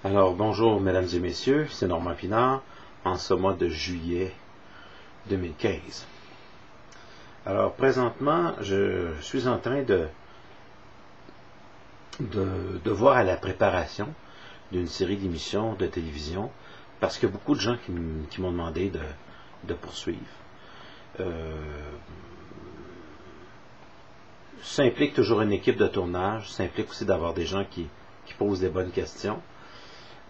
Alors, bonjour mesdames et messieurs, c'est Normand Pinard, en ce mois de juillet 2015. Alors, présentement, je suis en train de voir à la préparation d'une série d'émissions de télévision, parce qu'il y a beaucoup de gens qui m'ont demandé de poursuivre. Ça implique toujours une équipe de tournage, ça implique aussi d'avoir des gens qui posent des bonnes questions.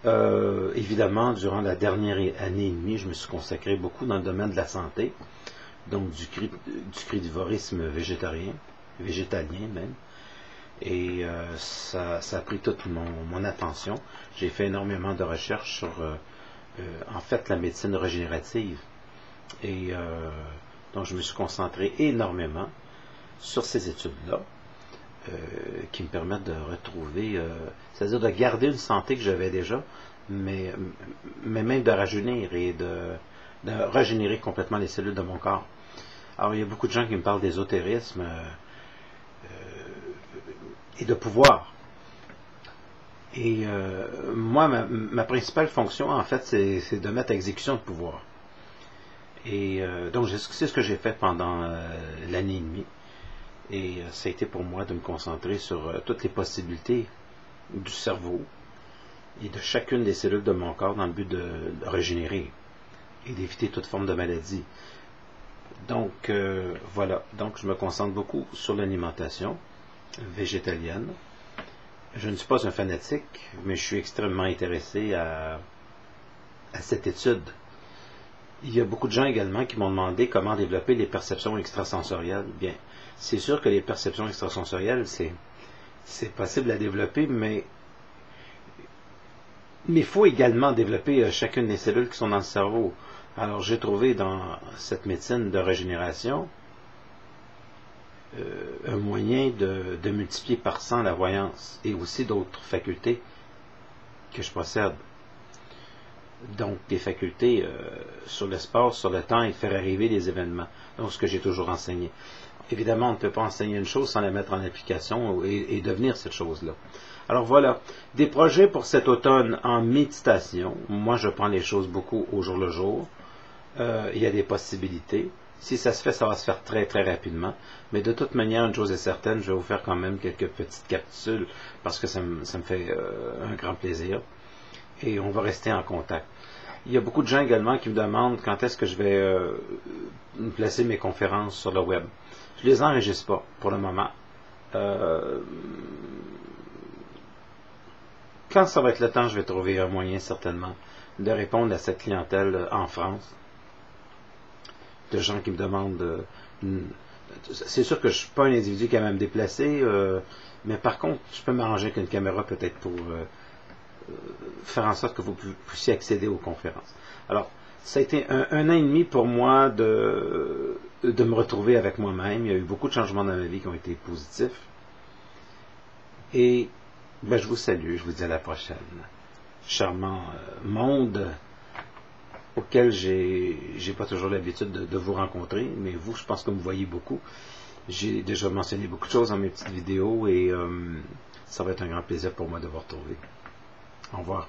Évidemment, durant la dernière année et demie, je me suis consacré beaucoup dans le domaine de la santé, donc du crudivorisme végétalien même, et ça a pris toute mon attention. J'ai fait énormément de recherches sur, en fait, la médecine régénérative, et donc je me suis concentré énormément sur ces études-là, qui me permettent de retrouver, c'est-à-dire de garder une santé que j'avais déjà, mais même de rajeunir et de régénérer complètement les cellules de mon corps. Alors, il y a beaucoup de gens qui me parlent d'ésotérisme et de pouvoir. Et moi, ma principale fonction, en fait, c'est de mettre à exécution le pouvoir. Et donc, c'est ce que j'ai fait pendant l'année et demie. Et ça a été pour moi de me concentrer sur toutes les possibilités du cerveau et de chacune des cellules de mon corps dans le but de régénérer et d'éviter toute forme de maladie. Donc, voilà. Donc, je me concentre beaucoup sur l'alimentation végétalienne. Je ne suis pas un fanatique, mais je suis extrêmement intéressé à cette étude. Il y a beaucoup de gens également qui m'ont demandé comment développer les perceptions extrasensorielles. Bien, c'est sûr que les perceptions extrasensorielles, c'est possible à développer, mais il faut également développer chacune des cellules qui sont dans le cerveau. Alors, j'ai trouvé dans cette médecine de régénération un moyen de multiplier par 100 la voyance et aussi d'autres facultés que je possède. Donc, des facultés sur l'espace, sur le temps et faire arriver des événements. Donc, ce que j'ai toujours enseigné. Évidemment, on ne peut pas enseigner une chose sans la mettre en application et devenir cette chose-là. Alors voilà, des projets pour cet automne en méditation. Moi, je prends les choses beaucoup au jour le jour. Il y a des possibilités. Si ça se fait, ça va se faire très très rapidement. Mais de toute manière, une chose est certaine, je vais vous faire quand même quelques petites capsules parce que ça me fait un grand plaisir. Et on va rester en contact. Il y a beaucoup de gens également qui me demandent quand est-ce que je vais placer mes conférences sur le web. Je ne les enregistre pas pour le moment. Quand ça va être le temps, je vais trouver un moyen certainement de répondre à cette clientèle en France, de gens qui me demandent. C'est sûr que je ne suis pas un individu qui a même déplacé, mais par contre, je peux m'arranger avec une caméra peut-être pour faire en sorte que vous puissiez accéder aux conférences. Alors, ça a été un an et demi pour moi de me retrouver avec moi-même. Il y a eu beaucoup de changements dans ma vie qui ont été positifs. Et ben, je vous salue, je vous dis à la prochaine. Charmant monde auquel j'ai pas toujours l'habitude de vous rencontrer, mais vous, je pense que vous me voyez beaucoup. J'ai déjà mentionné beaucoup de choses dans mes petites vidéos et ça va être un grand plaisir pour moi de vous retrouver. Au revoir.